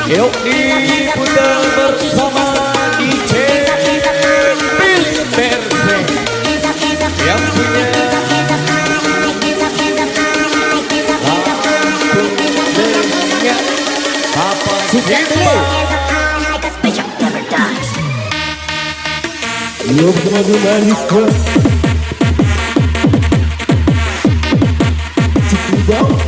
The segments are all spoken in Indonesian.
Yuk diputar bersama DJ Pilverse yang punya langsungnya Papa Simba. Yo bersama Dumanisco Cukup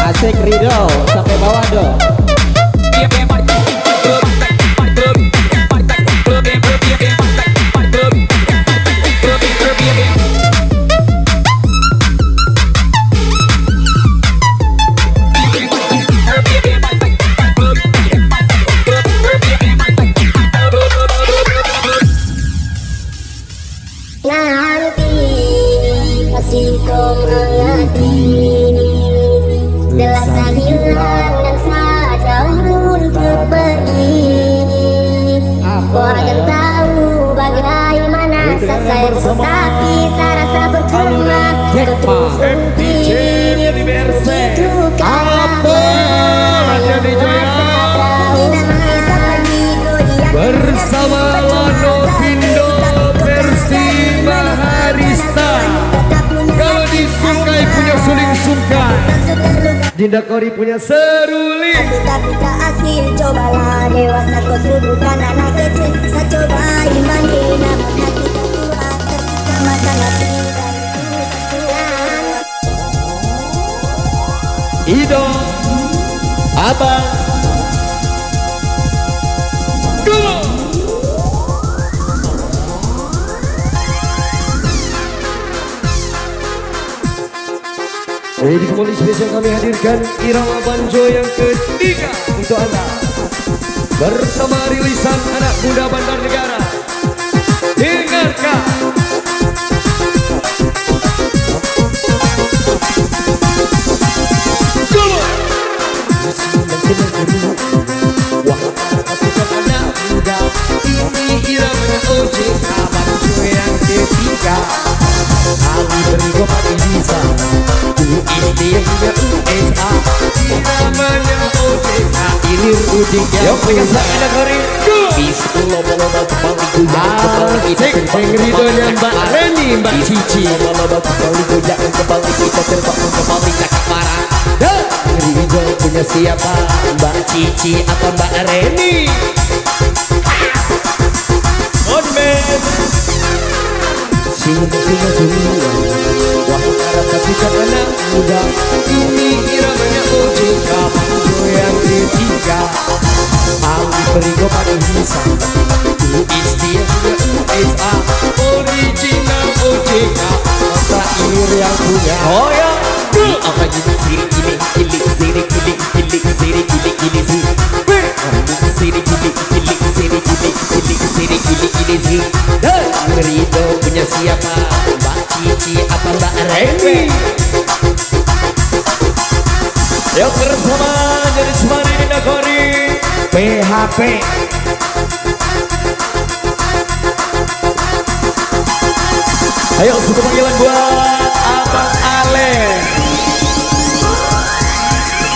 Asik Rido sampai bawah dong. Nanti masih kau mengerti. Dewasa hilang dan jauh untuk pergi. Kau akan tahu bagaimana saya tapi saya rasa percuma. DJ Pilverse apa jadi jaya bersama Lano Pindo versi Maharista. Kalau disukai punya suling sungkai, Dinda Kori punya seruling. Tapi tak hasil, cobalah dewasa kau subuhkan anak kecil. Saya coba imani namun hati terkuat tersisa makan hati dari kesusahan. Ido Abang Dulu di kembali spesial kami hadirkan irama banjo yang ketiga untuk Anda bersama rilisan anak muda Bandarnegara. Dengarkan. Wah, pasukan anak muda ujungnya Yuk pegang sana Kori. Bisu loba-loba kembali goyang kembali kita Asik, terbang Bang Ridonya Mbak Reni, Mbak Cici. Loba-loba kembali goyang kembali kita terbang kembali cakap parah. Dan Ridho punya siapa? Mbak Cici atau Mbak Reni? on man. Singa semua. Wah harap kasihkan anak muda. Ini iramanya OJK. Goyang ketiga. Ali Perigo pada Hisa. Istilah USA. Original OJK. Terakhir yang punya. Oh ya. Apa gini siri gini gili siri gili gili siri gili gili siri. Siri gili gili siri gili gili siri gili gili siri. Dan Ridho punya siapa? Mbak Cici apa Mbak Reni? yuk bersama jadi Semari Nagori. PHP. Ayo satu panggilan buat Abang Ale.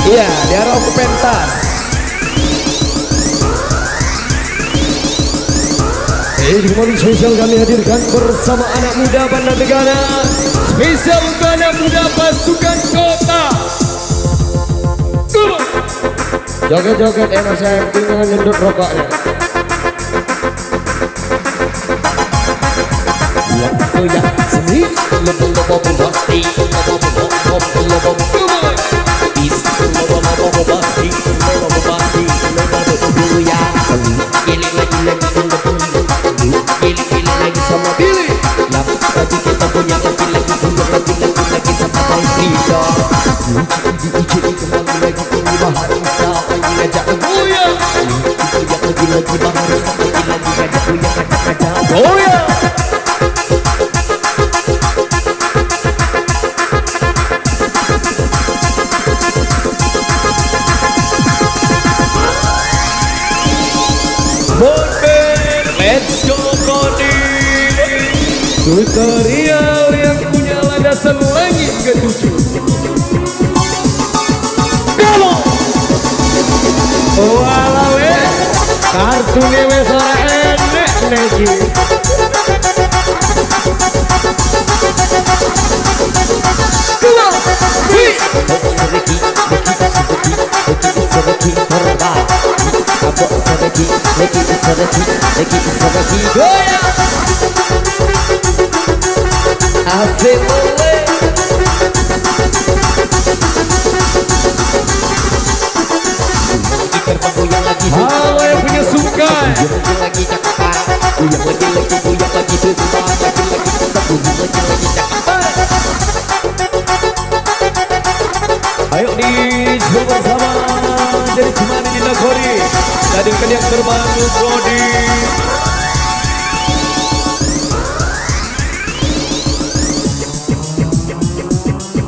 Iya, di arah ke pentas. Di momen spesial kami hadirkan bersama anak muda Bandar Negara. Spesial untuk anak muda pasukan kota. Joget-joget enak saya tinggal nyedot rokoknya. Goyang seni lobo-lobo pasti lobo-lobo is lobo-lobo pasti lobo-lobo goyang giling lagi sama Pilih. lagi kita goyang lagi sama Bang Ridho kembali lagi ke Bahar Musa lagi ngajak Goyang. lagi Bahar Musa lagi ngajak goyang Goyang. Let's go Brody. Tutorial yang punya landasan langit ketujuh. Kamu walau kartunya wes ora enek lagi. Keluar. Wih. Goyang. Asik boleh. Halo yang punya sungai. Ayo di bersama jadi cuman di Nagori. Hadirkan yang terbaru Brody.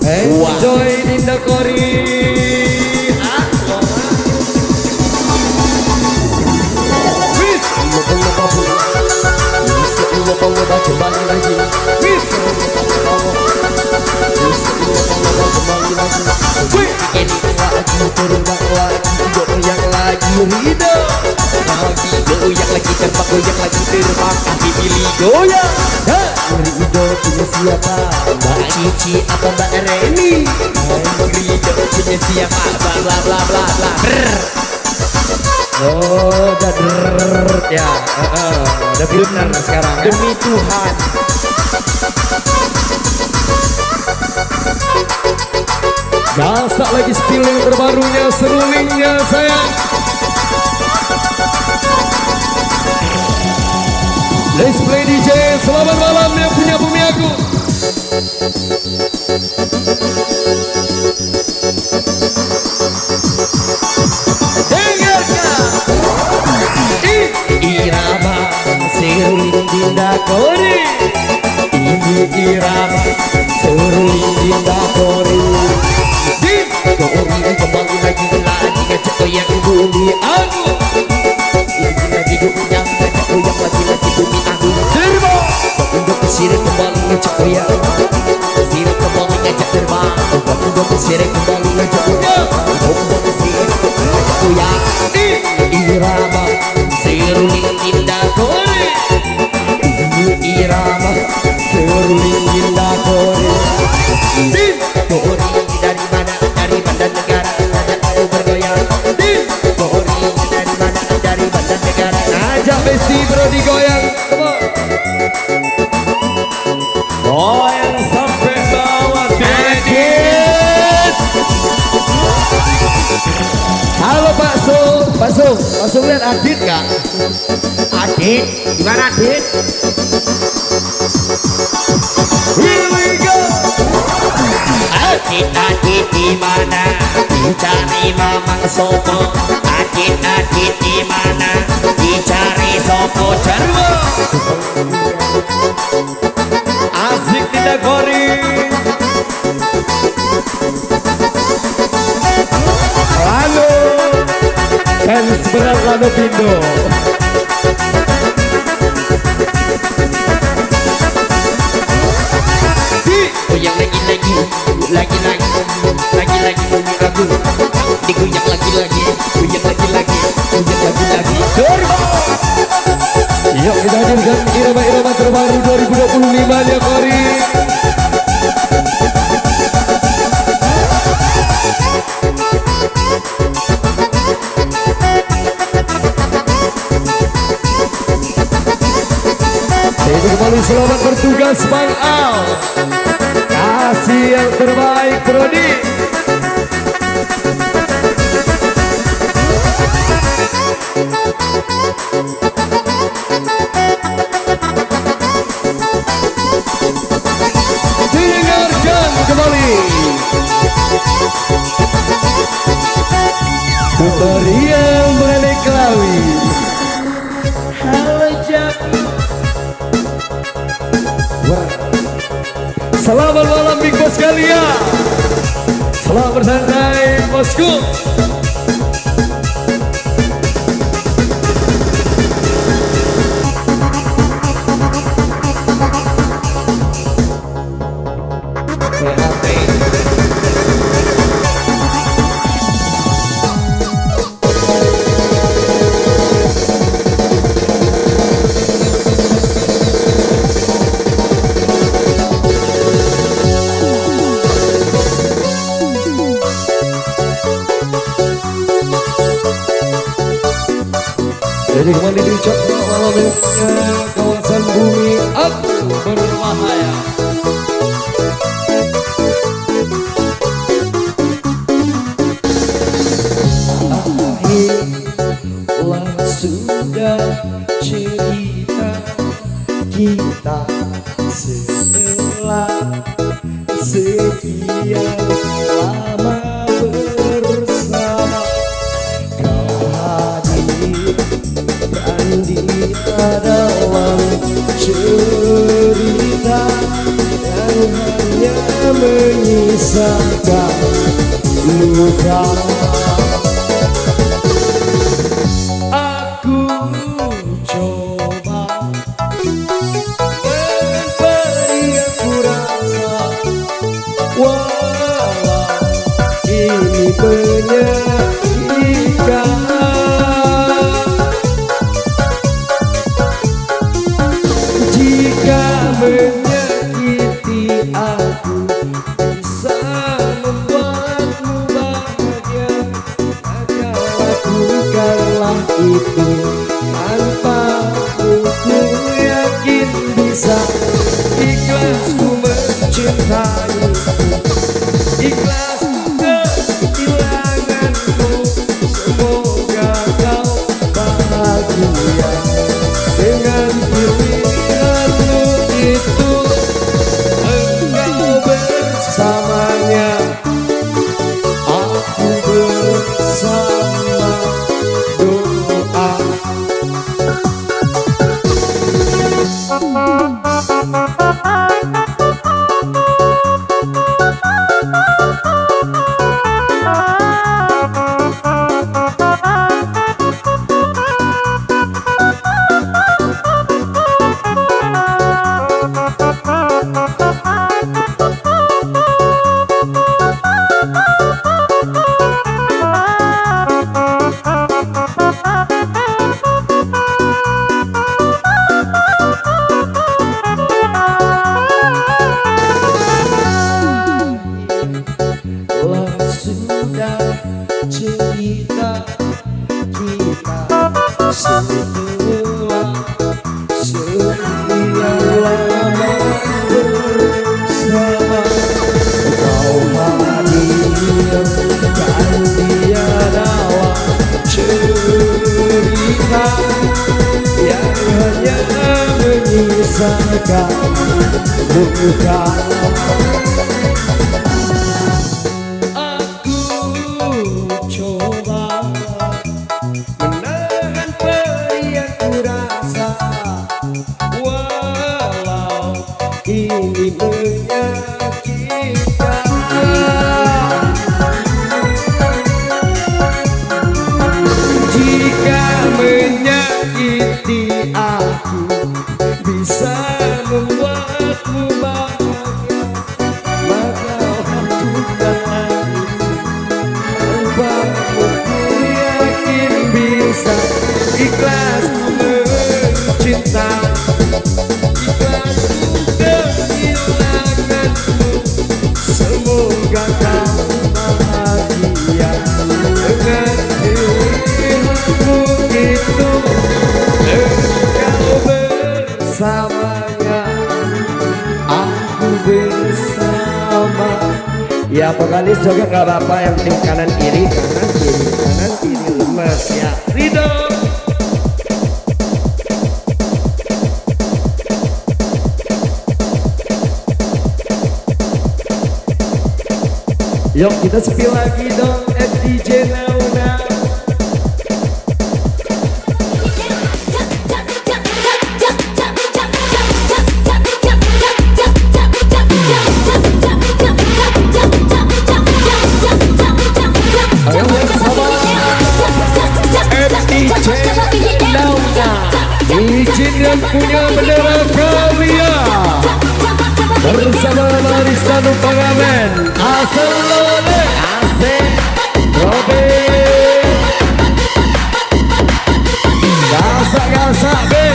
Enjoy di Nagori. Loba-loba kembali lagi. Ini lagi terbang lagi goyang lagi Ridho lagi goyang lagi terbang goyang lagi terbang kami pilih goyang. Ridho punya siapa? Mbak Cici atau Mbak Reni? Ridho punya siapa? Bla bla bla bla bla. Oh, dadar ya. Udah benar sekarang. Ya? Demi Tuhan. Gasak lagi skill yang terbarunya, serulingnya sayang. Let's play DJ, selamat malam yang punya bumi aku. Dengarkan Irama seruling dinda kori. Ini irama seruling dinda kori. Kori kembali lagi ngajak goyang bumi aku. Ini lagi goyang ngajak goyang lagi bumi aku. Terima. Untuk kesini kembali ngajak goyang. Kesini kembali ngajak terbang. Untuk kesini kembali ngajak goyang. Untuk kesini ngajak goyang. langsung lihat Adit kak. Adit, gimana Adit? Here we go. Adit, Adit di mana? Dicari Mamang Sopo. Adit, Adit di mana? Dicari Sopo Jarwo. Asik tidak gori. Lalu fans berat Lano Pindo. Goyang lagi-lagi, lagi-lagi, lagi-lagi bunyi lagu. Digoyang lagi-lagi, goyang lagi-lagi, goyang lagi-lagi. Yuk kita hadirkan irama-irama terbaru 2025 ya Kori. Itu kembali selamat bertugas Bang Al. Kasih yang terbaik Brody. Dengarkan kembali Pemberian Bane Klawi. Halo Jack. Selamat malam Big Boss kalian. Selamat bersantai bosku. Jadi kembali diucap malam ini kawasan bumi aku berbahaya. Akhirlah sudah cerita kita setelah sekian lama bersama. Kau hadir di dalam cerita yang hanya menyisakan luka. Aku coba memberi aku rasa, walau ini menyakitkan. Menyakiti aku bisa membuatmu bahagia, maka lakukanlah itu tanpamu. Ku yakin bisa. Ikhlas ku mencintaimu, ikhlas kehilanganmu. Semoga kau bahagia dengan pilihanmu itu. Engkau bersamanya, aku bersama doa. bisakah bukan aku coba menahan perih yang kurasa walau ini menyakitkan. Jika menyakiti aku bisa membuatmu bahagia, maka hancurkan tanpamu ku yakin bisa ikhlas mencinta, ikhlas kehilanganmu. Semoga kau bahagia dengan pilihanmu itu, engkau bersamanya, aku bersama. Ya vokalis juga gak apa-apa, yang tim kanan kiri lemes ya. Ridho. Yuk kita spill lagi dong, DJ Now Now. Ayo bersama DJ Now Now. Izin yang punya bendera Kawia bersama Marista Nupangamen, Asal Lole, Asik, Robin, gasak-gasak be.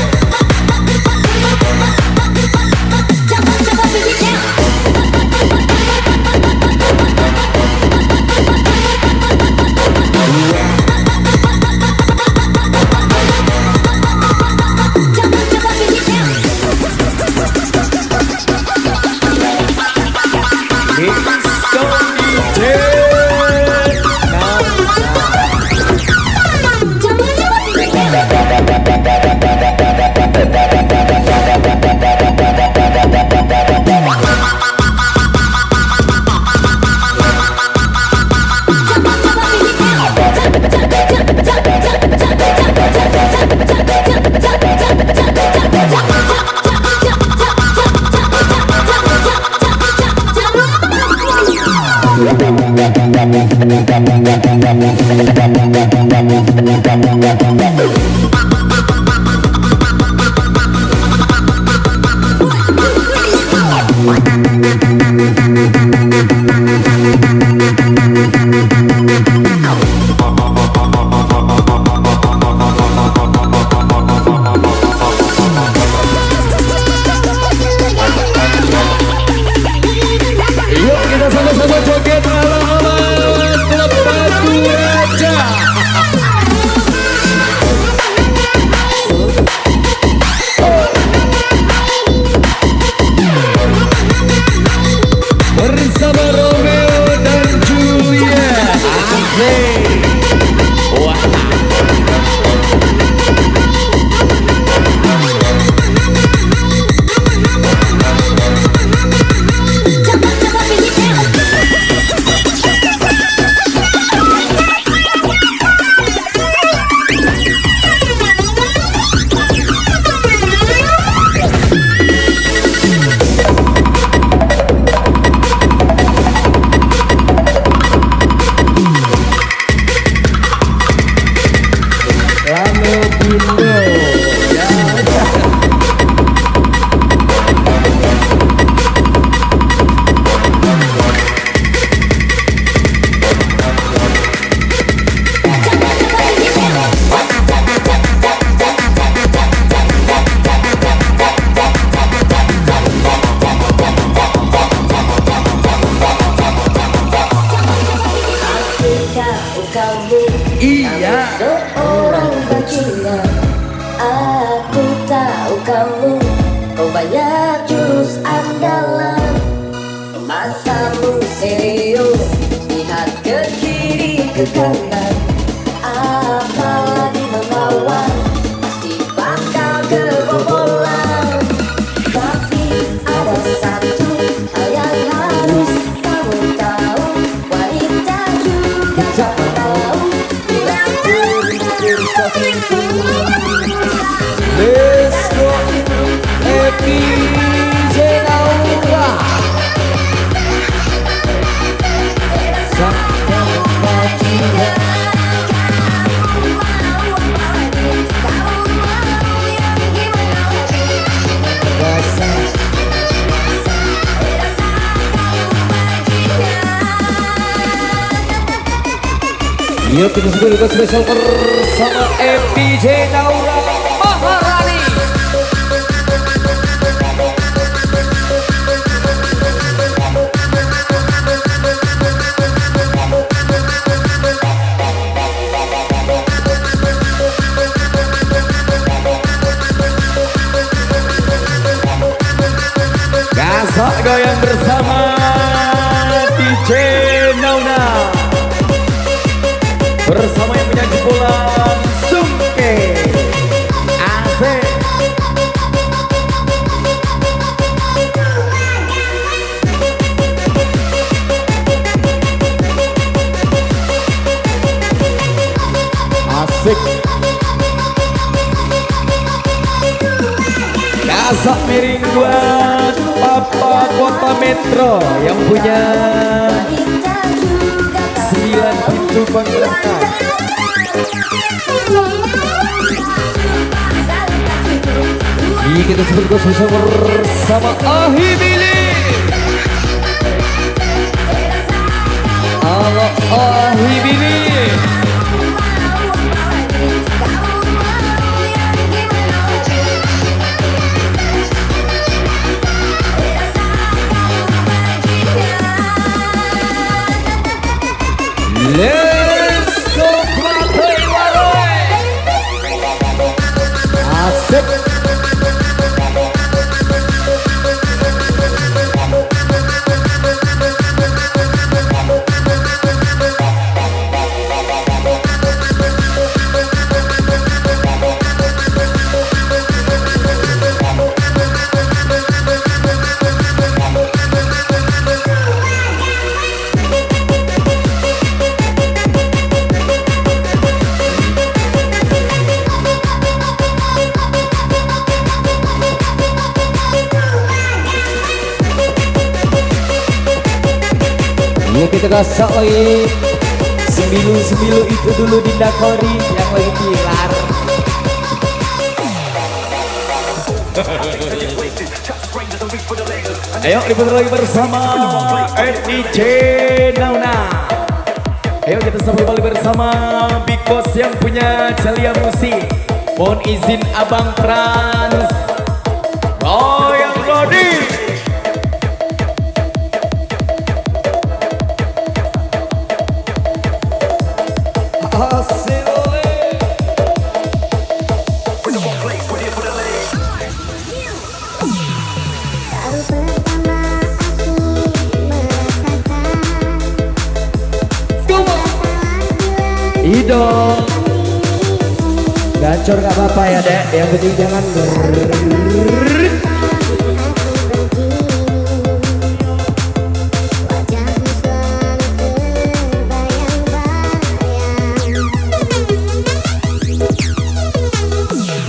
Yuk kita sama-sama joget ala-ala Klub Batu Raja. Bersama Romeo dan Juliet. Asik. Wah. Iya. Seorang bajingan, aku tahu kamu, kau banyak jurus andalan. Matamu serius, lihat ke kiri ke kanan, apalagi melawan, pasti bakal kebobolan. Yuk kita juga spesial bersama FPJ Naura Maharani. Gasak goyang bersama DJ Nauna bersama yang menyanyi pula Sungke Asik. Asik. Gasak miring buat Papa Kota Metro yang punya 9 pintu kontrakan. Ini kita sebut bersama Ahi Billy. Halo Ahi Billy. Let's go Klaten Waroy. Asik. Ya kita gasak lagi. Sembilu itu dulu di Dakori yang lagi pilar. Ayo diputar lagi bersama FDJ Nauna. Ayo kita sampai balik bersama Big Boss yang punya Celia Musik. Mohon izin Abang Trans Goyang Rodi. Idol gacor gak apa-apa ya dek, yang penting jangan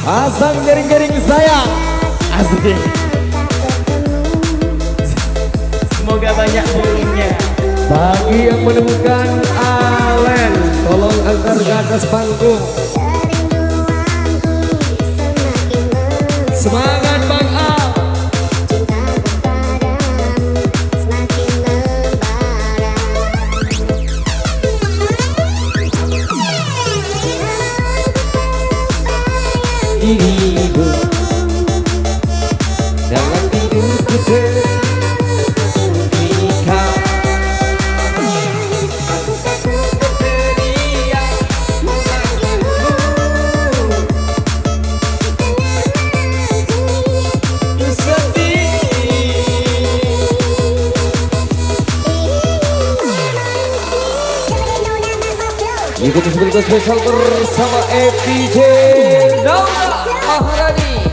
pasang jaring-jaring sayang. Asik. Semoga banyak burungnya. Bagi yang menemukan Alen, tolong antar ke atas panggung. Semangat Bang Al. Ibu, jangan tidur putih. Ikuti sebentar spesial bersama FPJ Naura Maharani.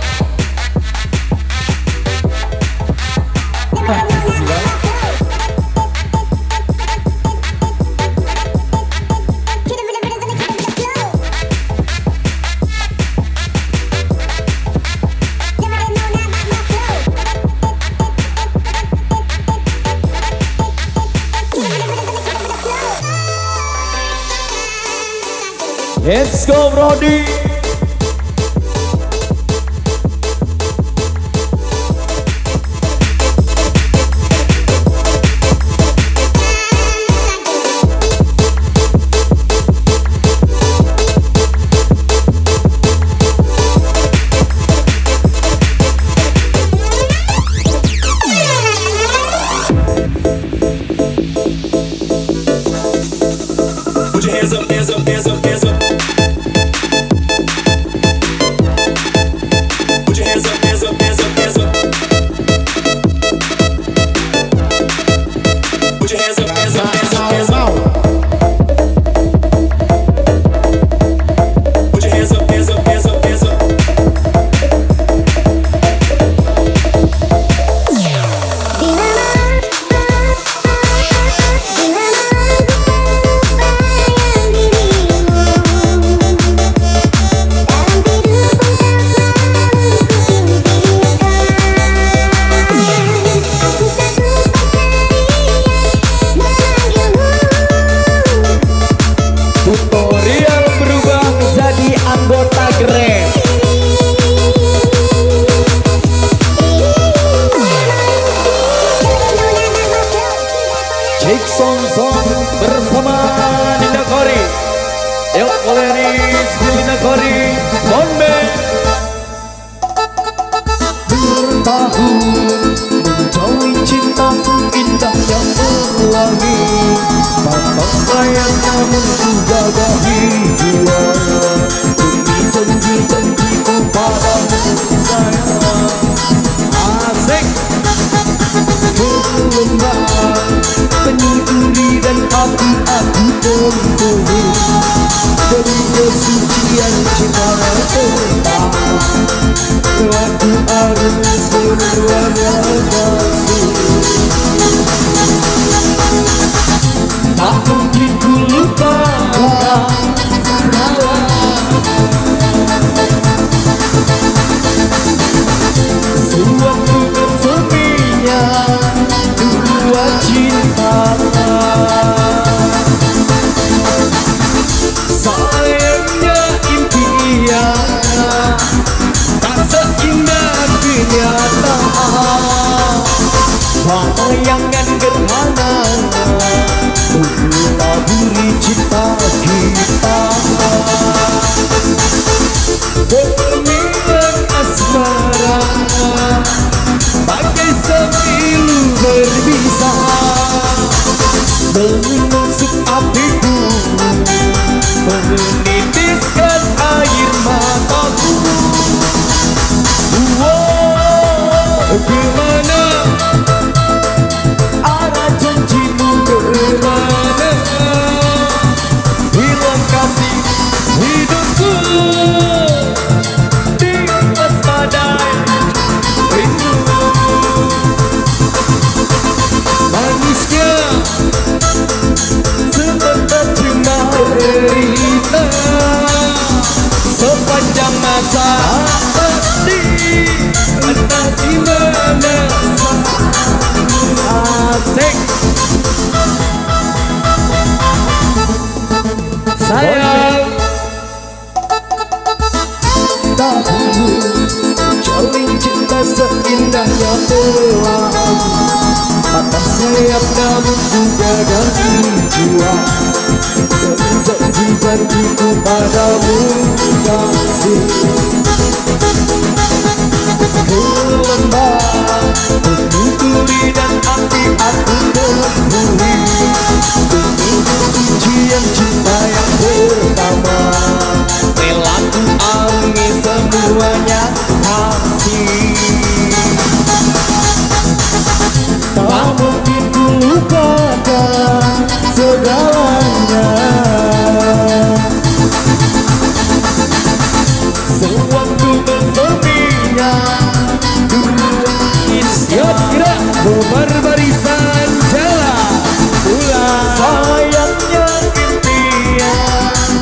Let's go Brody. sayang namun ku gagahi juara demi janji-janjiku padamu sayang. Asik. Berlembah penuh duri dan api-api tempuhi dari kesucian cinta pertama. Aku harus semuanya kasih. Tak mungkin ku lupakan sewaktu berseminya dua cinta. Sayangnya impian tak seindah kenyataan. Bayangan gerhana menaburi cinta kita. Gemilang asmara bagai semilu berbisa menusuk apiku, menitiskan air mataku. Kemana arah janjimu, kemana hilang kasih hidupku di waspadai rindu. Manisnya sebentar cuma derita sepanjang masa pasti entah di mana. Asik. Sayang, tahu jalin cinta seindahnya pelangi. Patah sayap namun ku gagahi jua dan janji-janjiku padamu kasih. Gelembah penuh duri dan api aku tempuhi demi kesucian cinta yang pertama. Rela ku arungi semuanya kasih. Tak mungkin ku lupakan segalanya. Sewaktu berseminya dua kira berbarisan jalan pulang. Sayangnya impian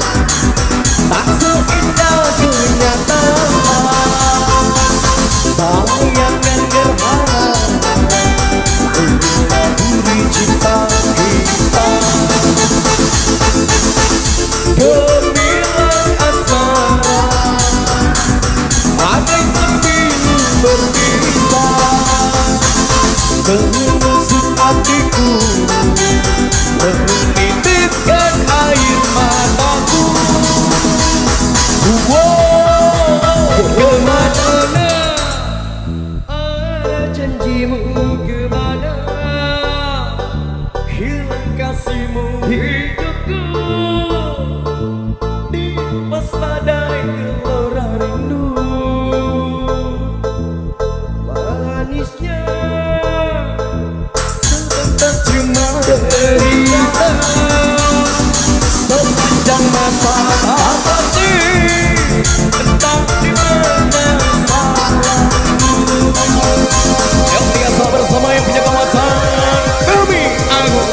tak seindah kenyataan. Bayangan gerhana menaburi cinta kita. Gemilang asmara bagai semilu berbisa menusuk hatiku, menitiskan air mataku. Kemana arah janjimu, kemana hilang kasihmu, hidupku di waspadai gelora rindu. Manisnya sebentar cuma derita sepanjang masa pasti entah di mana salahmu. Yang biasa bersama yang punya kawasan kami Agung.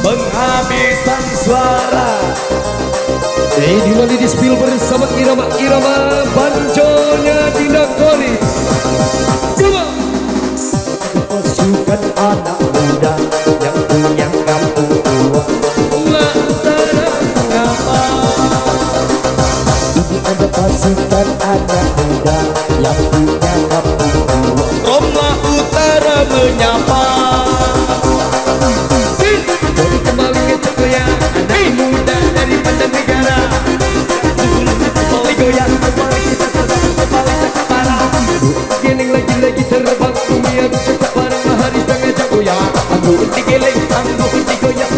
Penghabisan suara dimulai di spill bersama irama-irama banjonya Dinda Koli. Coba pasukan anak muda yang punya kampung tua. Ini ada pasukan anak muda yang punya kampung tua. Romlah Utara menyapa. Jadi kembali ke Jogoya, anak muda dari Banjarnegara. Kembali goyang, kembali kita terbang, kembali cakap parah. Giling lagi-lagi terbang, bumi aku cakap parah. Hari setengah Jogoya, aku undi giling, aku undi goyang.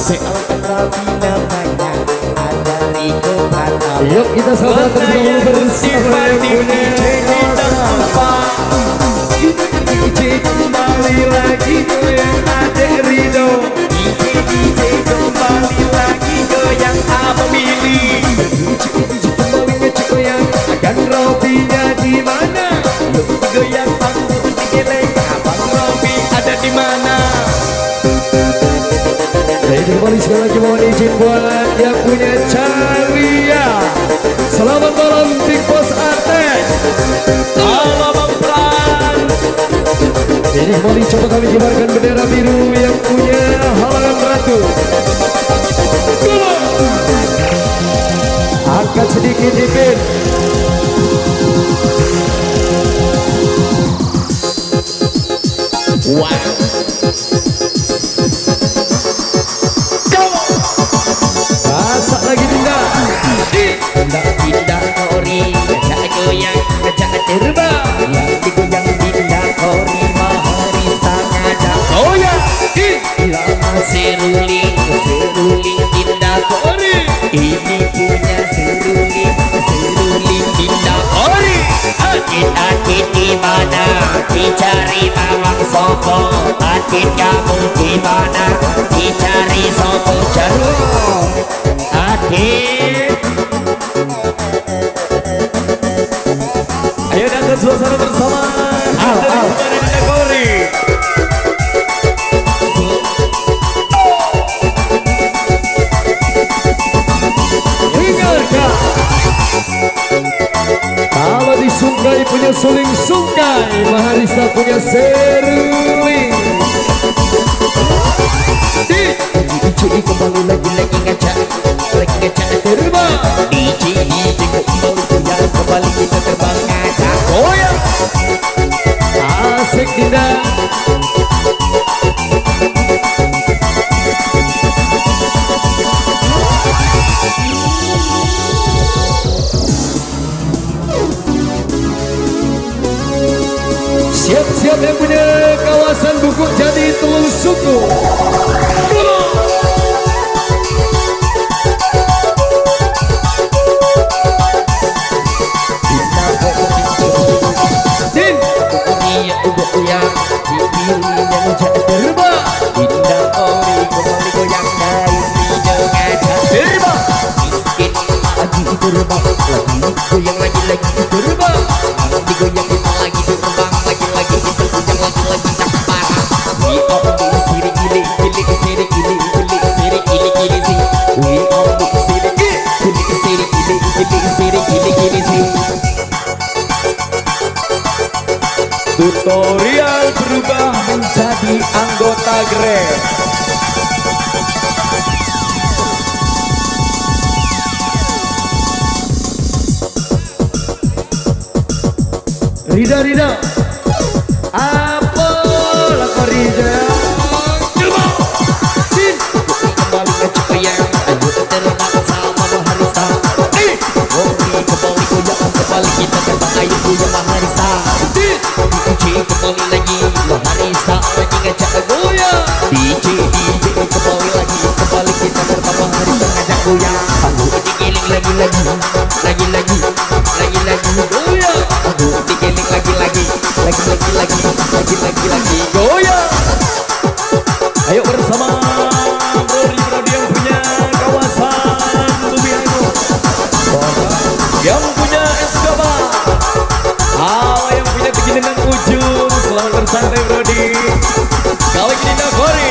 Seorang rapi namanya ada Riko Pratama. Yuk kita sahabat tergabung bersama yang punya DJ kembali lagi goyang ada Rido. DJ kembali lagi goyang Abang Billy. DJ kembali ngecek goyang Agan Robinya di mana? Lu goyang panggung digeleng Abang Robi ada di mana? Jadi kembali sekali lagi mohon izin buat yang punya Calia. Selamat malam Big Boss Arten. Halo Bang Frans. Jadi kembali coba kami kibarkan bendera biru yang punya halangan ratu. Angkat sedikit Ipin. Wow. Masak lagi Dinda. Dinda kori ngajak goyang ngajak terbang. Yang digoyang Dinda kori Maharisa ngajak goyang. Lama seruling Dinda kori. Ini punya seruling Dinda kori. Akit di mana dicari Bawang Sopo. Akit kamu di mana dicari Sopo Jarum. Akit. Ayo datang suasana bersama. Dari Dinda Kori. Dengarkan. Kalau di Sungkai punya suling Sungkai, Maharista punya seruling. DJ kembali lagi ngajak terbang. DJ kembali goyang kembali kita terbang ngajak goyang. Asik Dinda. Siap-siap yang punya kawasan Bukuk Jadi Tulung Suku. Din, Dunia ubah goyang dipilih yang ngajak terbang. Dinda Kori kembali goyang dari Rido ngajak terbang. Miskin lagi terbang lagi goyang lagi terbang. Digoyang kita lagi terbang lagi kita goyang lagi tak parah. We all do siri gili siri gili si. We all do siri gili si. Tutorial berubah menjadi anggota Grab. Rida. Apa lakor Rida? Din, Kembali ke Cipayang, ayo terbang sama Maharista. Kembali goyang kembali kita terbang ayo goyang Maharista. DJ kembali lagi Maharista lagi ngajak goyang. DJ kembali lagi kita terbang Maharista ngajak goyang. Aku digiling lagi goyang. Aku digiling lagi goyang. ayo bersama Brody yang punya kawasan Tubiago, Yang punya Escobar, yang punya Teginengan Ujung. Selamat bersantai Brody. Kali ini Dinda Kori.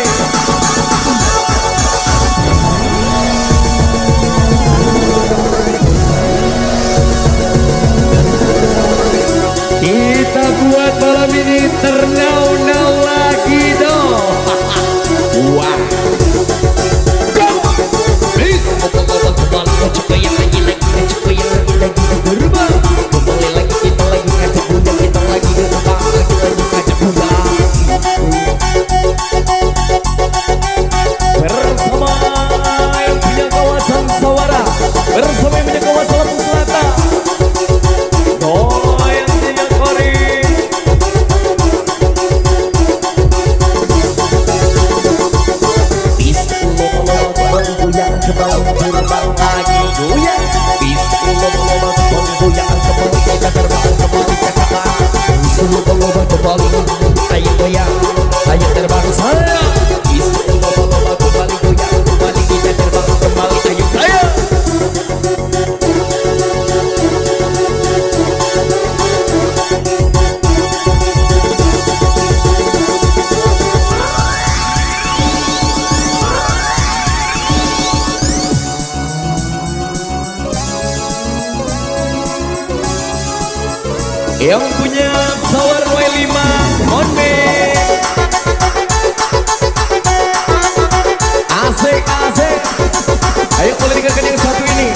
Kita buat malam ini ternau-nau lagi dong. wah. Kembali ke Cipayang lagi terbang. Kembali lagi kita lagi ngajak goyang kita lagi terbang lagi ngajak goyang. kembali ayo goyang, ayo terbang saya. Is kembali goyang, kembali kita terbang kembali ayo saya. Yang punya Sour W5 Onme asik. Ayo boleh dengarkan yang satu ini.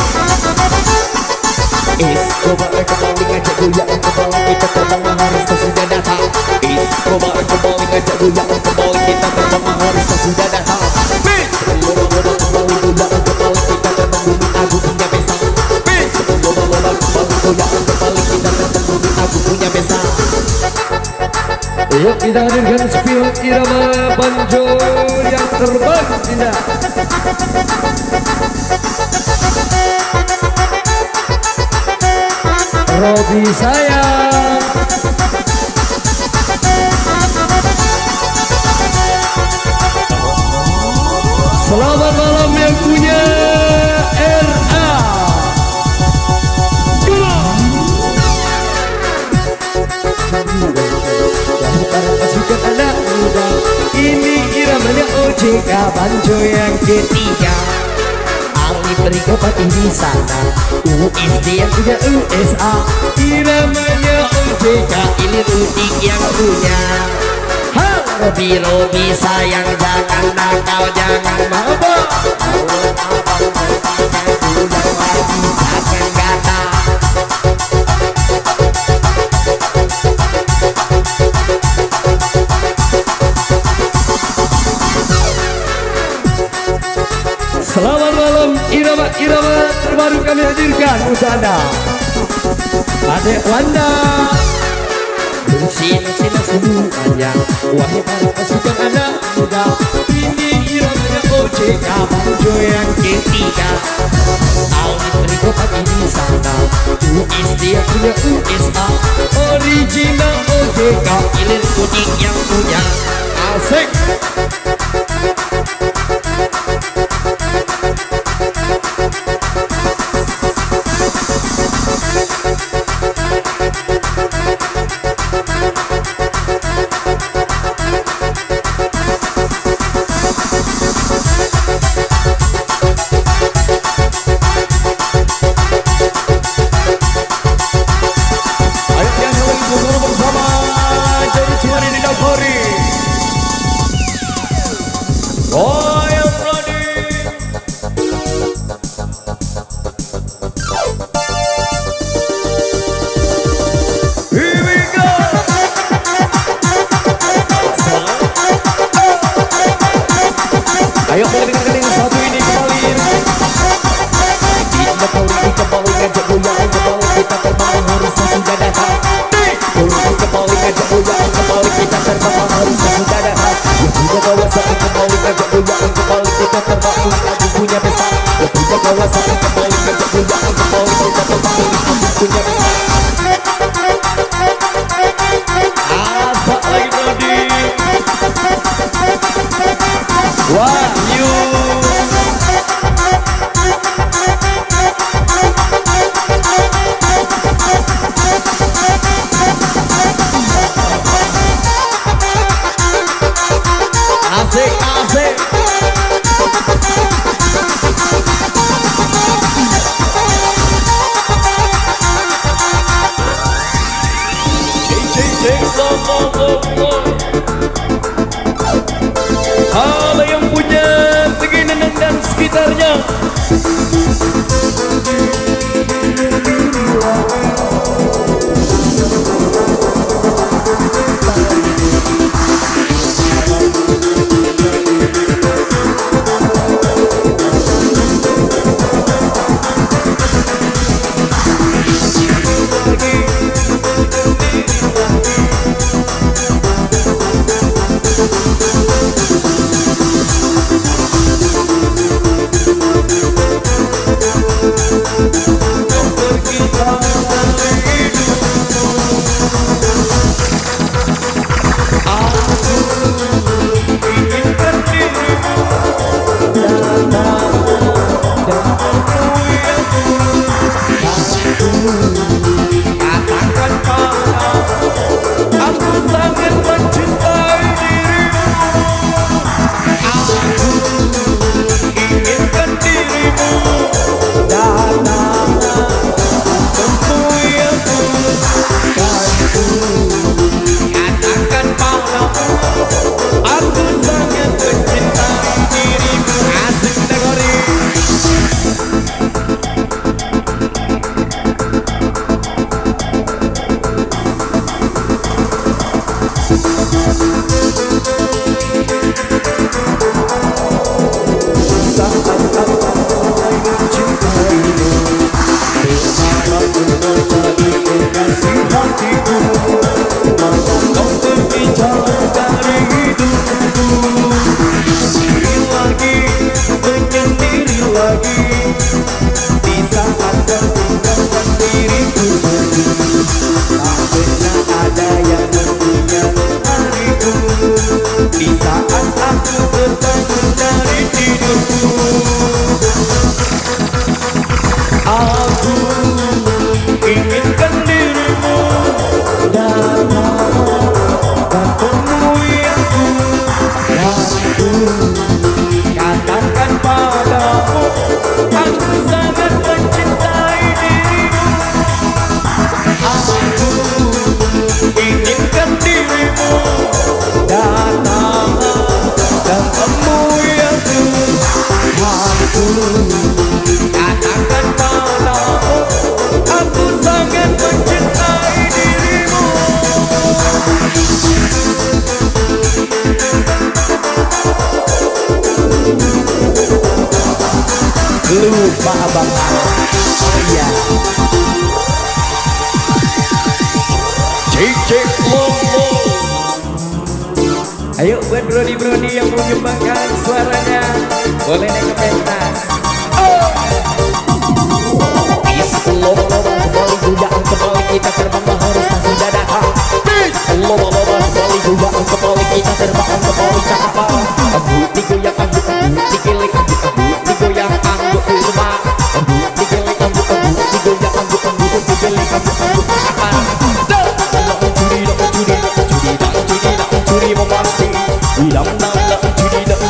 Is kembali ngajak goyang, kembali kita terbang harus sudah datang. Is kembali ngajak goyang, kembali kita terbang harus sudah datang. Peace. Kembali goyang, kembali kita terbang bumi aku punya pesta. Peace. Kembali goyang, kembali kita terbang bumi aku punya pesta. Yuk kita hadirkan spill irama banjo yang terbang indah. Robi sayang. Selamat malam yang punya RA. Para pasukan anak muda, ini iramanya OJK banjo yang ketiga. Ali beri kopati di sana, USD yang punya USA. Iramanya OJK Ini Rudik yang punya. Robi sayang jangan nakal, jangan mabok. Jangan kata. Selamat malam irama-irama terbaru kami hadirkan untuk Anda. Adek Wanda. Mesin semuanya, Wahai para pasukan anak muda, ini iramanya OJK banjo yang ketiga. Ali beri kopati di sana, USD yang punya USA. original OJK. Ini Rudik yang punya. Asik. Ayo yang lagi bersama bersama jadi cuma di Dapori. Royal Brody. Here we go. Ayo boleh dengarkan yang satu ini kembali. Kembali ngajak goyang, kembali kita terbang harus sudah datang. Kembali ngajak goyang, kembali kita terbang harus sudah datang. Yang punya kawasan kembali ngajak goyang, kembali kita terbang aku punya pesta. Yang punya kawasan kembali ngajak goyang, kembali kita terbang aku punya pesta. Asap lagi Brody. Wahyu. Asik. Halo yang punya Tegineneng dan sekitarnya. lupa abang. Oh iya. Cek Lomo. Ayo buat brodi-brodi yang mau menyumbangkan suaranya, boleh naik ke pentas. Loba-loba kembali goyang kembali kita terbang harusnya sudah datang. Loba-loba kembali goyang kembali kita terbang kembali cakap. Ambut digoyang ambut digelek ambut digoyang ambut di rumah. Ambut digelek ambut digoyang ambut digelek ambut cakap. Curi memasti bilang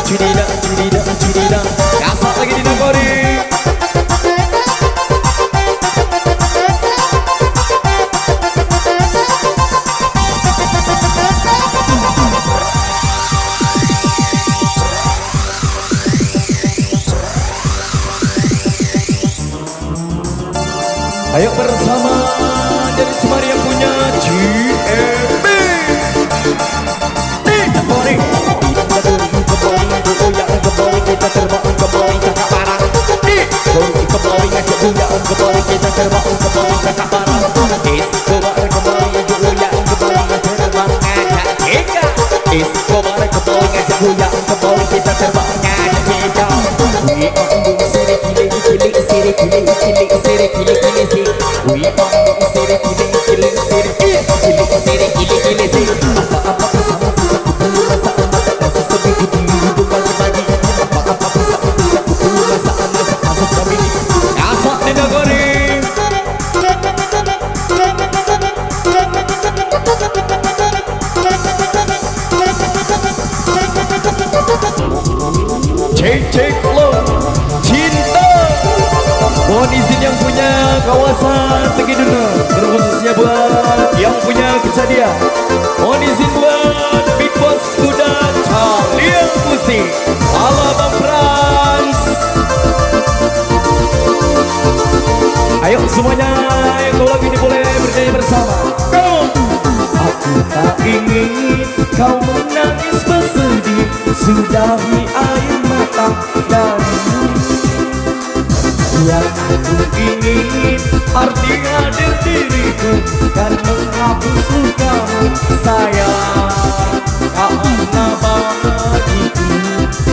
curi kasar lagi di nagori. Ayo bersama dari Semar yang punya GMB. Kembali kita terbang kembali cakap parah. Kembali ngajak goyang kembali kita terbang kembali cakap parah. Escobar kembali goyang kembali terbang ngajak jika. Escobar kembali ngajak goyang kembali kita terbang ngajak jika. We panggung sere kili kili sere kili kili sere kili kili sere. We panggung sere kili kili sere kili sere kili kili sere. Apa-apa bersama bisa kumpul masa-masa kasus lebih gede hidup bagi-bagi. Apa-apa bisa kumpul masa-masa kasus lebih Kasar di nagori. Cek lo cinta. Mohon izin yang punya kawasan Tegiduna, terkhususnya buat yang punya kejadian. Mohon izin buat Big Boss Kuda Calian Musik ala Bang Frans. Ayo semuanya yang tahu lagu ini boleh bernyanyi bersama. Aku tak ingin kau menangis bersedih, sudahi air mata darimu. Yang aku ingin arti hadir diriku dan menghapus lukamu sayang. Karena bagiku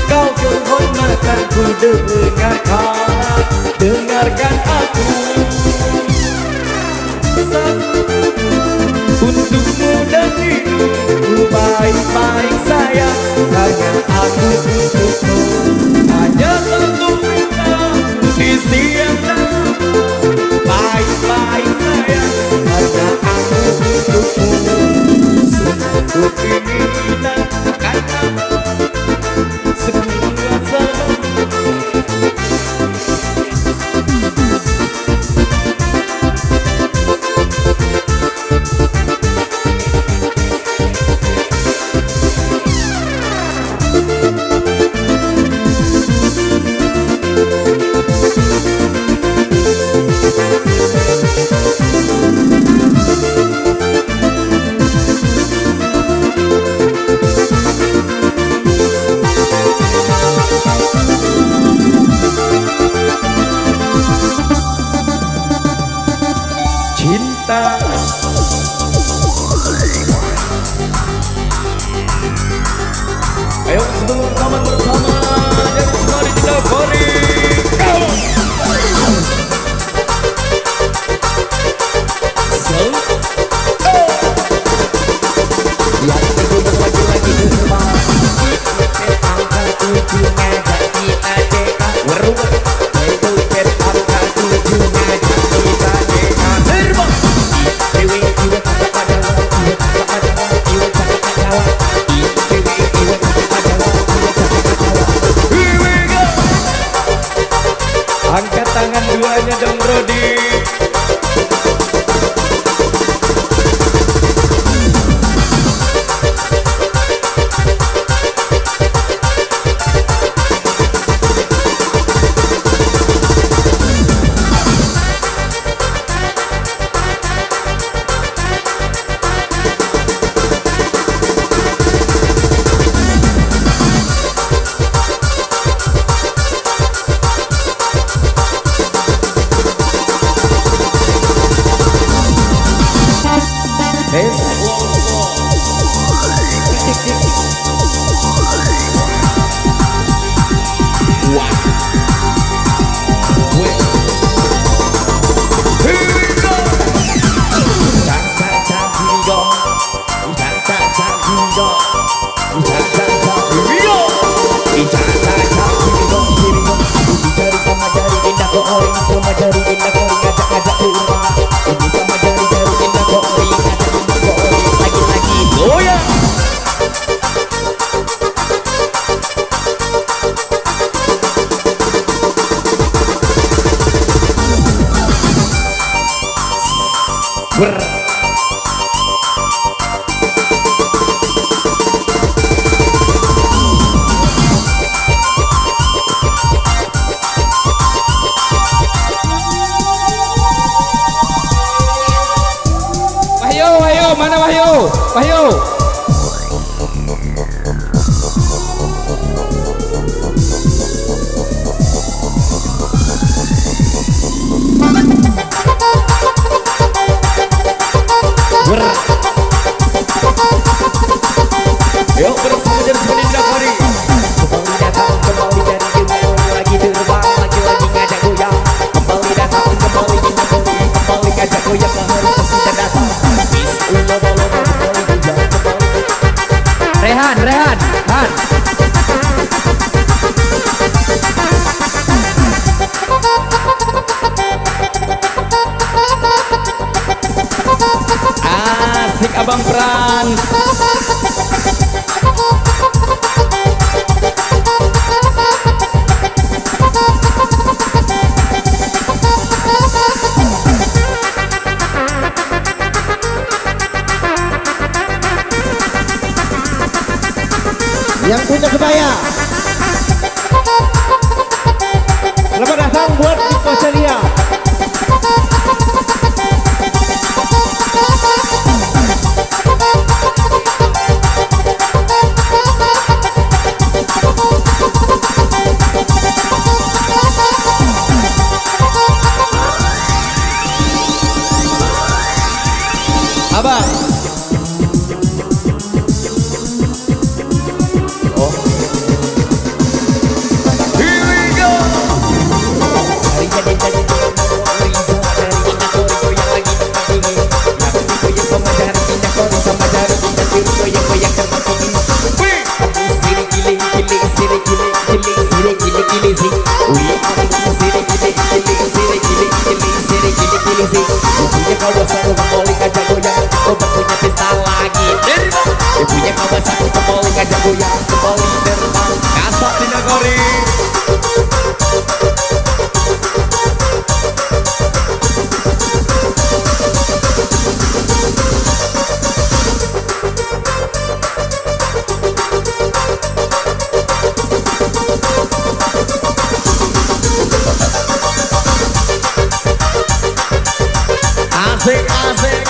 kau kehormatanku, dengarkan aku. Untukmu dan hidupku baik-baik sayang. Hanya aku untukmu, hanya satu perintah di siang dan baik-baik sayang. Hanya aku untukmu, sungguh keinginan karena semua salah. Wahyu, mana Wahyu? Wahyu. Yuk bersama jadi Belinda Kori. Kembali datang, kembali dari dunia lagi terbang, lagi ngajak goyang. Kembali datang, kembali Belinda Kori. Kembali ngajak goyang, harus sudah datang. Bismillah, kembali goyang, kembali. Rehan. Asik Abang Frans. Yang punya kebaya, selamat datang buat Iko Celia. Abang. Punya kawan satu kembali ngajak goyang, obat punya pesta lagi. Punya kawan satu kembali ngajak goyang, kembali terbang. Kasar Belinda Kori. Asik.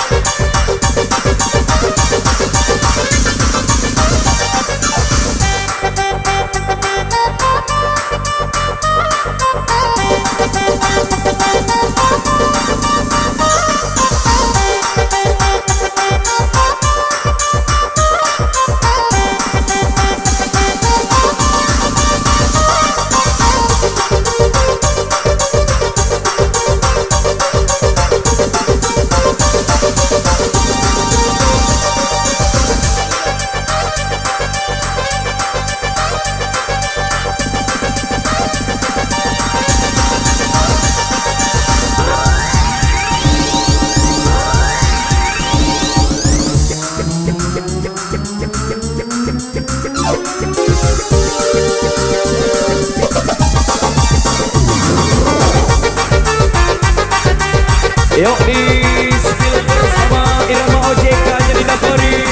Yuk di spill bersama Irama OJK Belinda Kori.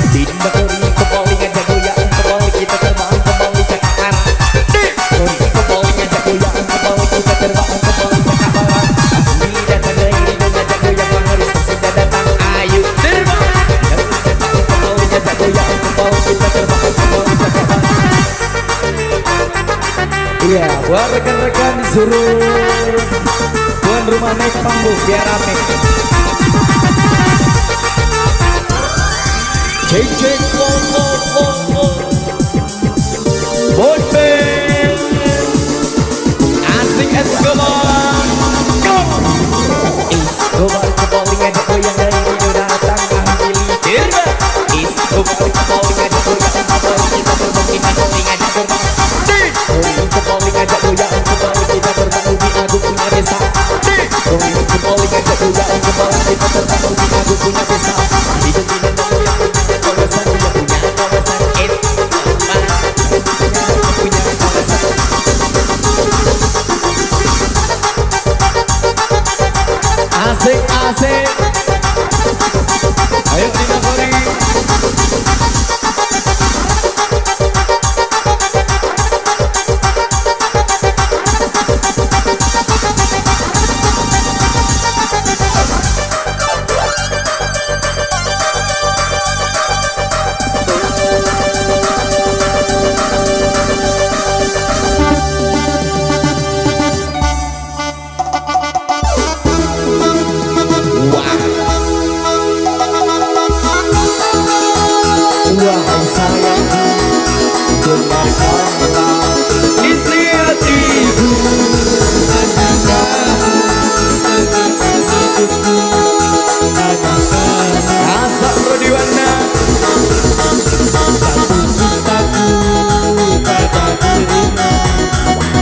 Belinda Kori kembali ngajak goyang, kembali kita terbang, kembali cakap arah. Kori kembali ngajak goyang, kembali kita terbang, kembali cakap arah. Ini datang dari ngajak goyang, harus sudah datang. Ayo terbang. Kembali ngajak goyang, kembali kita terbang, kembali cakap arah. Iya, buat rekan-rekan disuruh tuan rumah naik panggung biar rame. Cek cek wo. Botband asik Escobar. Go. Escobar kembali ngajak goyang dari Rio datang ambil dirba. Escobar kembali ngajak goyang kembali kita berbagi kembali ngajak goyang. Kembali ngajak goyang kembali kita berbagi di Agung punya desa. Kembali ngajak goyang kembali kita berbagi di Agung punya desa. Hidup di dalam goyang punya kawasan yang punya kawasan punya kawasan. Asik asik. Ayo Dina Kori. Wahai sayangku, dengarkanlah isi hatiku. Rasa Rodiwana Satu cintaku pada dirimu,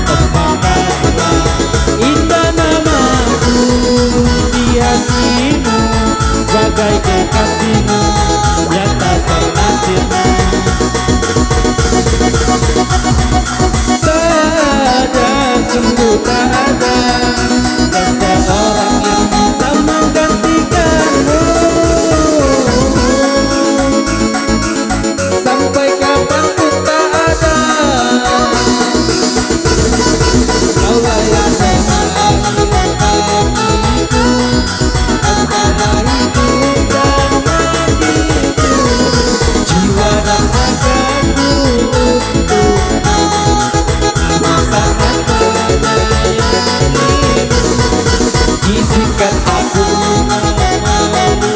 tempatkanlah indah namaku di hatimu, bagai kekasihmu yang tak ternasib. Tak ada, sungguh tak ada seseorang yang bisa menggantikanmu. Sampai kapan pun tak ada. Kaulah yang terakhir bagiku, antara hidup dan matiku, jiwa dan ragaku untukmu. Aku sangat menyayangimu. Izinkan aku memelukmu,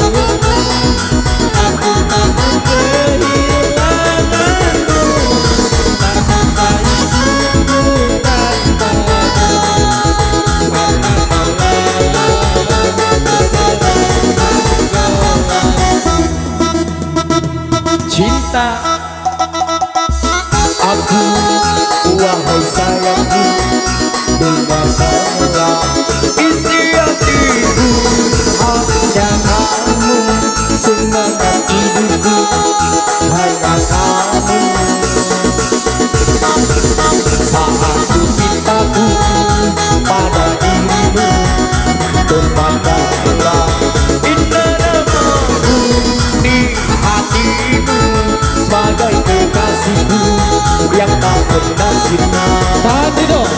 aku takut kehilanganmu. Tak bisa hidupku tanpamu, karena cinta aku, wahai sayangku, dengarkanlah isi hatiku. hanya kamu, semangat hidupku, hanya kamu. Saat ku cintaku pada dirimu, tempatkanlah Indah namaku di hatimu sebagai kekasihku yang tak bernasibnya. Tahan dong.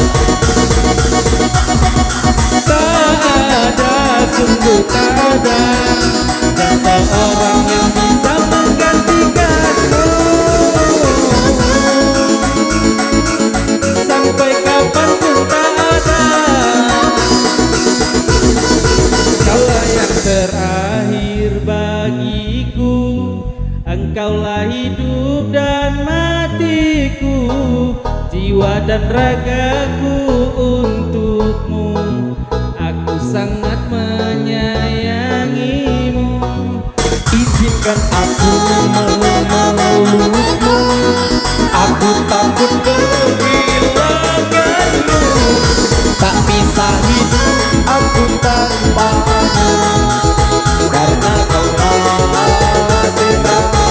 Tak ada, sungguh tak ada seseorang yang bisa menggantikanmu. Sampai kapan pun tak ada. Kaulah yang terakhir bagiku, engkaulah hidup dan matiku, jiwa dan ragaku untukmu. Aku sangat menyayangimu. Izinkan aku memelukmu. Aku takut kehilanganmu. Tak bisa hidup aku tanpamu, karena kau ada dalam gelapku.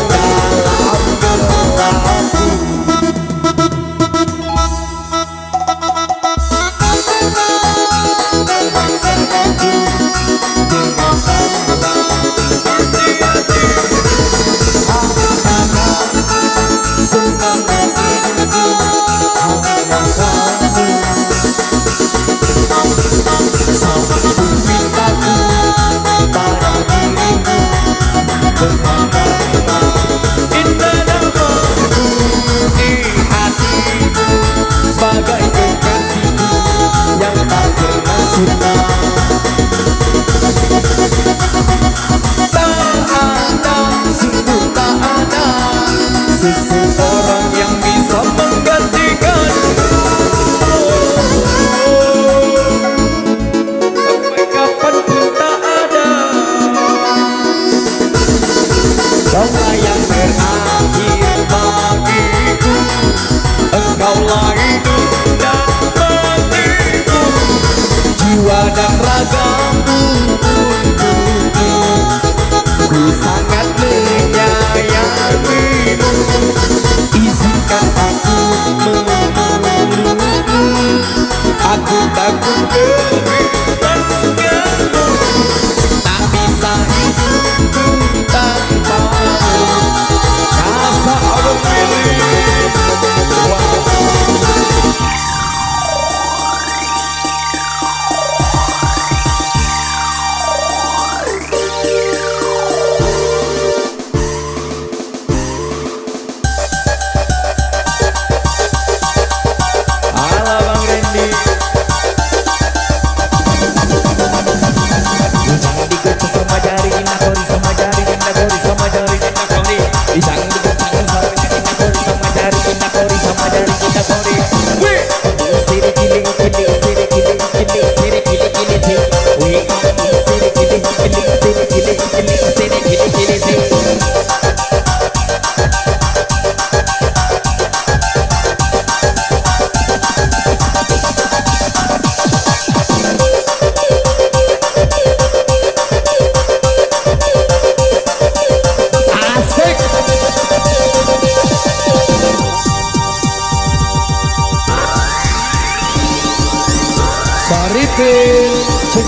jiwa dan ragam. Ku sangat menyayangimu, izinkan aku memelukmu. Aku takut kehilanganmu, tak bisa hidup tanpamu. Rasa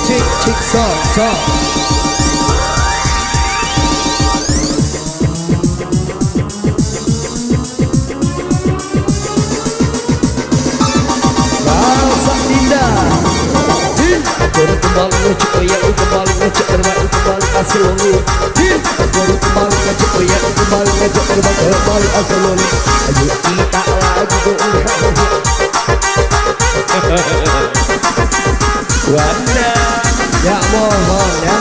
milik cik so. Baru kembali ngecek ya, kembali ngecek terbaik, kembali asal lu. Baru kembali ngecek ya, kembali ngecek terbaik, kembali asal lu. Ayo kita lagi Wanda, ya mohon ya,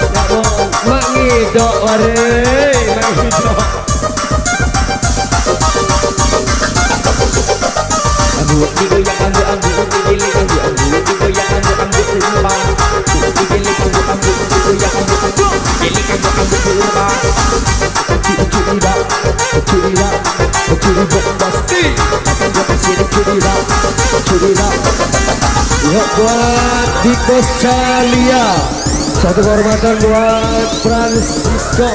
ya mohon. Mak ngidok warai, mak ngidok. Anggur digoyang, anggur digiling, anggur digoyang, anggur dilumpang. Digiling, anggur digoyang, anggur digiling, anggur dilumpang. Curi pasti. Curi. Ya buat Diko Calia, satu kehormatan buat Francisco,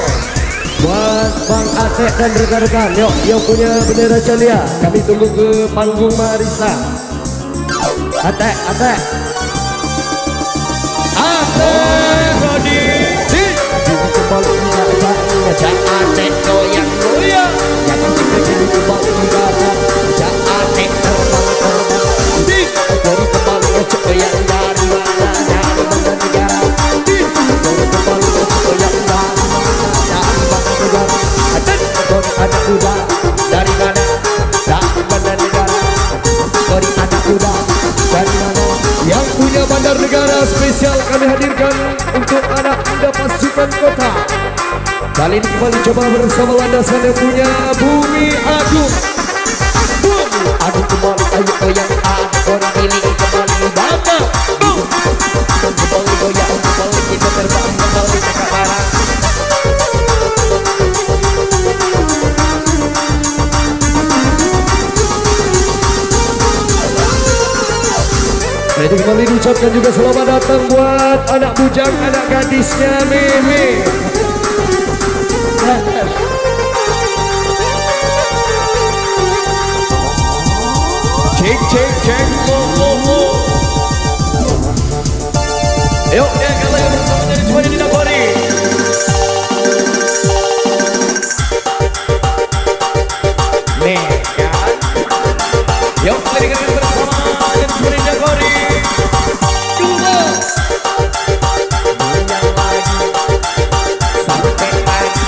buat Bang Ate dan rekan-rekan. Yuk, yang punya bendera Calia, kami tunggu ke panggung Marisa. Ate. Rodi, Kembali ngajak Ate goyang, jangan jadi kembali ngajak Ate terbang. Dari kembali ngajak goyang dari mana negara. Dari kembali ngajak goyang dari mana negara. Anak muda dari mana? Negara. Dari anak muda dari mana? Yang punya bandar negara spesial kami hadirkan untuk anak muda pasukan kota. Kali ini kembali coba bersama landasan yang punya Bumi Agung. Bumi Agung kembali, ayo goyang orang pilih kembali bangga. Kembali goyang, kembali kita terbang, kembali ke barat. Jadi kembali diucapkan juga selamat datang buat anak bujang, anak gadisnya Mimi. cek, mo. Yuk, ya kalau yang bersama dari cuma di Napoli. Nih, kan? Yuk, keliling bersama dan cuma di Napoli. Dua. Goyang lagi, sampai lagi.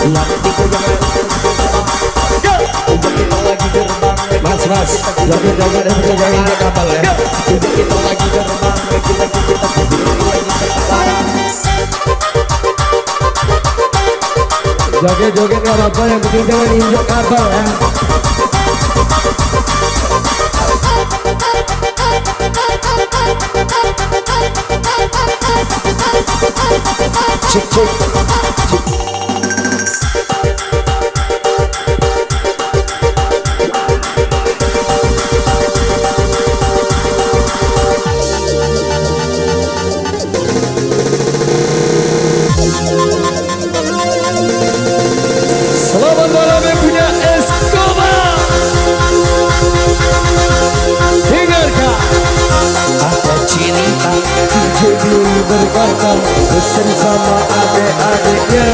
Yang digoyang lagi terbang. Mas, jaga dan berjagain ke kapal ya. Kita lagi terbang, kita Joget-joget gak apa-apa, yang penting jangan injak kapal ya. Cik. Jadi berkata pesan sama adik-adiknya.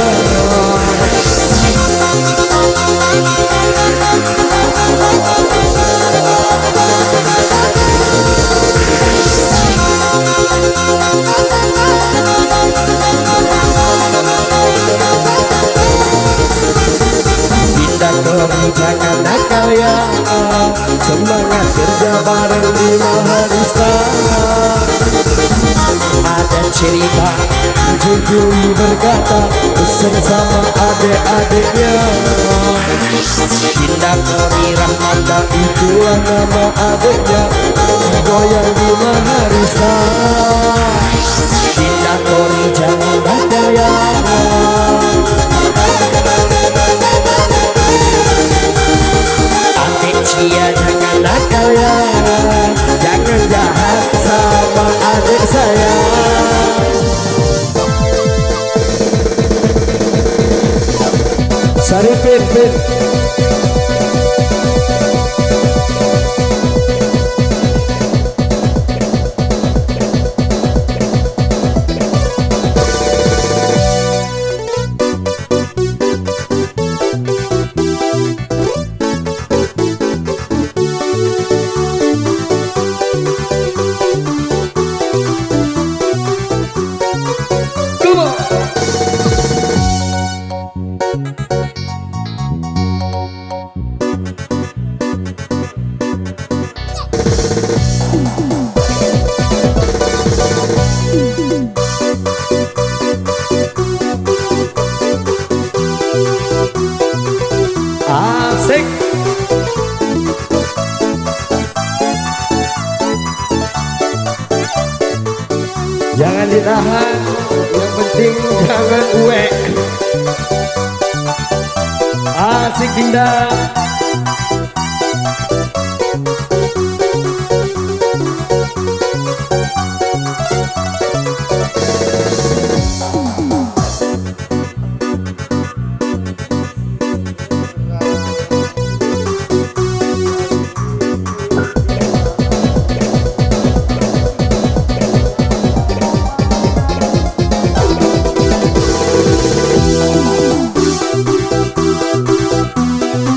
Pindah kori jangan nakal ya, semangat kerja bareng di Mahadista. Ada cerita Jokowi berkata pesan sama adik-adiknya. Pindah kori Rahmata itulah nama adiknya, goyang di Mahadista. Pindah kori jangan nakal ya, adik Cia jangan nakal ya, jangan jahat sama adik saya. Sari Pin. Asik. Jangan ditahan, yang penting jangan uek. Asik Dinda.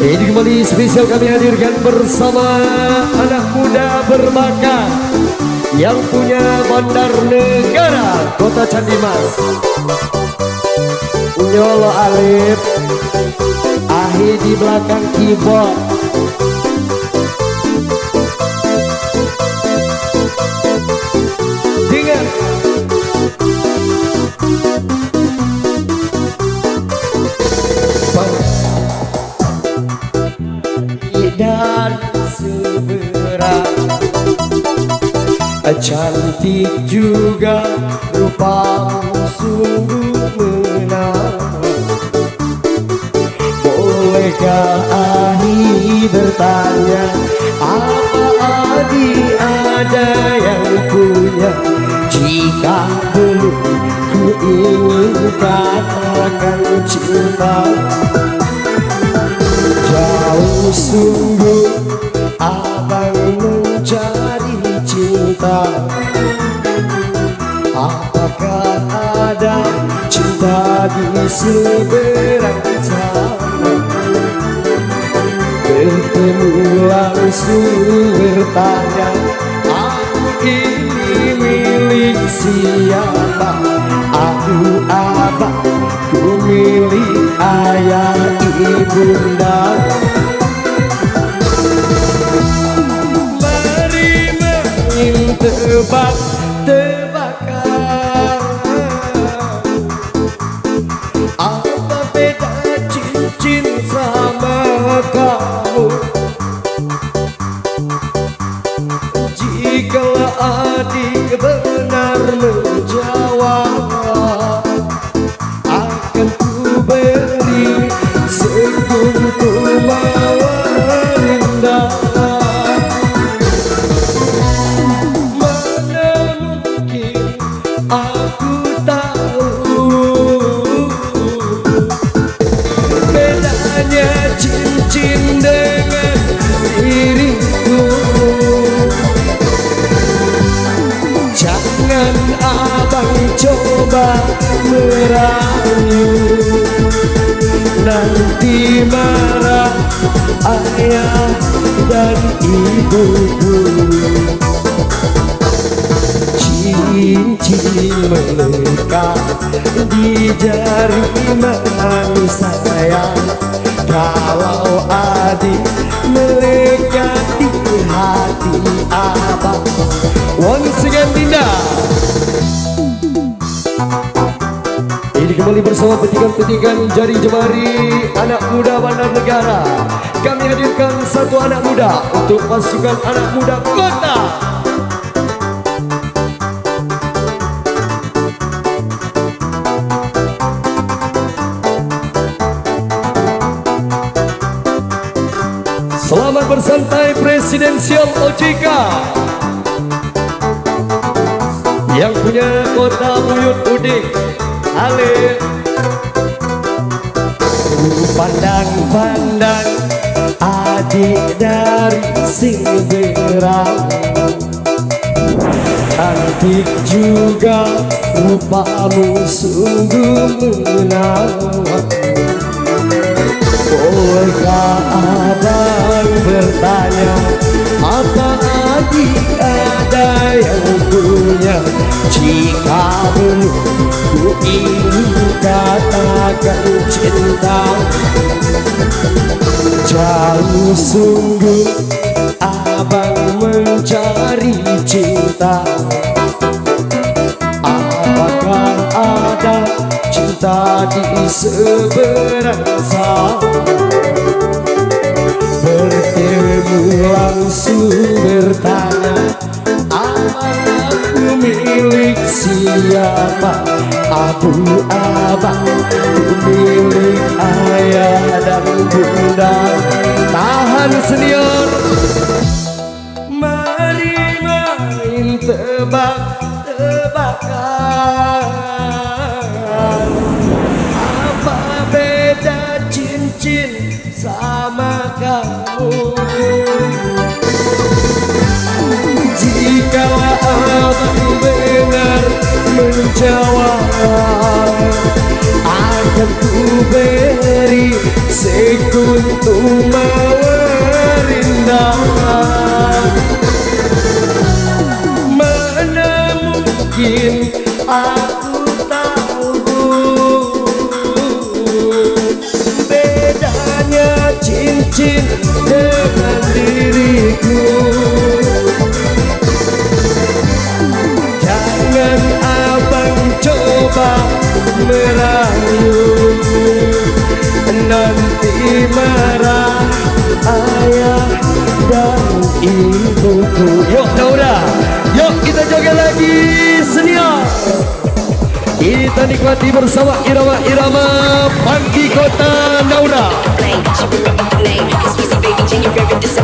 Ini kembali spesial kami hadirkan bersama anak muda berbakat yang punya bandar negara Kota Candimas. Nyolo Alif, Ahi di belakang keyboard. Dengar. Dan seberang cantik juga rupamu sungguh menawan. Bolehkah Ahi bertanya, apa Adi ada yang punya? Jika belum ku ingin katakan cinta. Jauh sungguh abang mencari cinta. Apakah ada cinta di seberang sana? Bertemu langsung bertanya, aku ini milik siapa? Aku abang, ku milik ayah ibunda. Mari main tebak-tebakan, apa beda cincin sama kamu? Jikalau adik benar menjawab, akan ku beri sekuntum mawar indah. Mana coba merayu, nanti marah ayah dan ibuku. Cincin melekat di jari manis sayang, kalau adik melekat di hati abang. Once again Dinda. Ini kembali bersama petikan-petikan jari jemari anak muda Bandar Negara. Kami hadirkan satu anak muda untuk pasukan anak muda kota. Selamat bersantai Presidensial OJK yang punya kota Buyut Udik Ale. Pandang-pandang adik dari Singberang, cantik juga rupamu sungguh menawan. Bolehkah abang bertanya, apa adik ada yang punya? Jika belum, ku ingin katakan cinta. Jauh sungguh abang mencari cinta. Apakah ada cinta di seberang sana? Bertemu langsung bertanya, aku milik siapa? Abu abang, ku milik ayah dan bunda. Tahan senior, mari main tebak-tebakan. Apa beda cincin sama kamu? Jika abang benar menjawab, akan ku beri sekuntum mawar indah. Mana mungkin aku tahu bedanya cincin dengan diriku. Jangan abang coba merayu, nanti marah ayah dan ibuku. Yuk Naura, yuk kita joget lagi senior. Kita nikmati bersama irama-irama Pangki Kota Naura. Play, she remember my name. It's Weezy, baby, can you remember this?